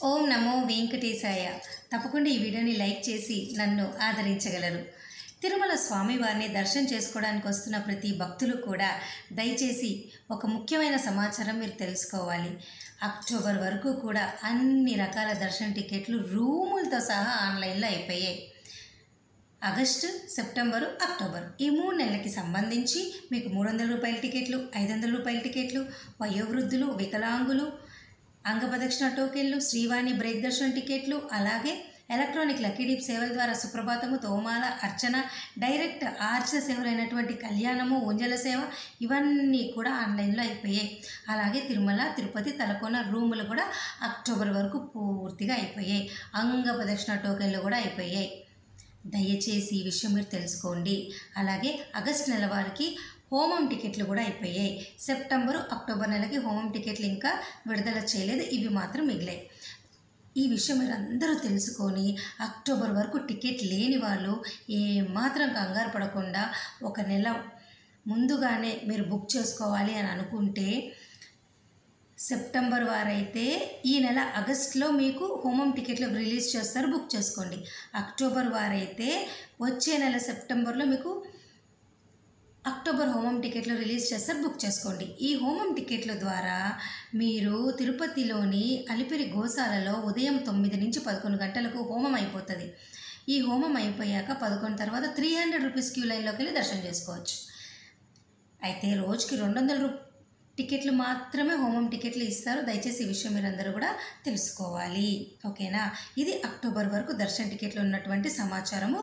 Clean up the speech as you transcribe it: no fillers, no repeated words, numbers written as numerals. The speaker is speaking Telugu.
ఓం నమో వెంకటేశాయ. తప్పకుండా ఈ వీడియోని లైక్ చేసి నన్ను ఆదరించగలరు. తిరుమల స్వామివారిని దర్శనం చేసుకోవడానికి వస్తున్న ప్రతి భక్తులు కూడా దయచేసి ఒక ముఖ్యమైన సమాచారం మీరు తెలుసుకోవాలి. అక్టోబర్ వరకు కూడా అన్ని రకాల దర్శన టికెట్లు రూములతో సహా ఆన్లైన్లో అయిపోయాయి. ఆగస్టు, సెప్టెంబరు, అక్టోబర్ ఈ 3 నెలలకి సంబంధించి మీకు 300 రూపాయల టికెట్లు, 500 రూపాయల టికెట్లు, వయోవృద్ధులు, వికలాంగులు, అంగప్రదక్షిణ టోకెన్లు, శ్రీవాణి బ్రేక్ దర్శనం టికెట్లు, అలాగే ఎలక్ట్రానిక్ లక్కీ డిప్ సేవల ద్వారా సుప్రభాతము, తోమాల, అర్చన, డైరెక్ట్ ఆర్చన సేవలైనటువంటి కళ్యాణము, ఉంజల సేవ ఇవన్నీ కూడా ఆన్లైన్లో అయిపోయాయి. అలాగే తిరుమల, తిరుపతి, తలకోన రూములు కూడా అక్టోబర్ వరకు పూర్తిగా అయిపోయాయి. అంగప్రదక్షిణ టోకెన్లు కూడా అయిపోయాయి. దయచేసి ఈ విషయం మీరు తెలుసుకోండి. అలాగే ఆగస్టు నెల వారికి హోమం టికెట్లు కూడా అయిపోయాయి. సెప్టెంబరు, అక్టోబర్ నెలకి హోమం టికెట్లు ఇంకా విడుదల చేయలేదు, ఇవి మాత్రం మిగిలాయి. ఈ విషయం మీరు అందరూ తెలుసుకొని అక్టోబర్ వరకు టికెట్ లేని వాళ్ళు ఏమాత్రం కంగారు పడకుండా ఒక నెల ముందుగానే మీరు బుక్ చేసుకోవాలి అని అనుకుంటే, సెప్టెంబర్ వారైతే ఈ నెల ఆగస్టులో మీకు హోమం టికెట్లు రిలీజ్ చేస్తారు, బుక్ చేసుకోండి. అక్టోబర్ వారైతే వచ్చే నెల సెప్టెంబర్లో మీకు అక్టోబర్ హోమం టికెట్లు రిలీజ్ చేస్తారు, బుక్ చేసుకోండి. ఈ హోమం టికెట్ల ద్వారా మీరు తిరుపతిలోని అలిపిరి గోశాలలో ఉదయం 9 నుంచి 11 గంటలకు హోమం అయిపోతుంది. ఈ హోమం అయిపోయాక 11 తర్వాత 300 రూపీస్ క్యూ లైన్లోకి వెళ్ళి దర్శనం చేసుకోవచ్చు. అయితే రోజుకి 200 టికెట్లు మాత్రమే హోమం టికెట్లు ఇస్తారు. దయచేసి ఈ విషయం మీరందరూ కూడా తెలుసుకోవాలి. ఓకేనా? ఇది అక్టోబర్ వరకు దర్శన టికెట్లు ఉన్నటువంటి సమాచారము.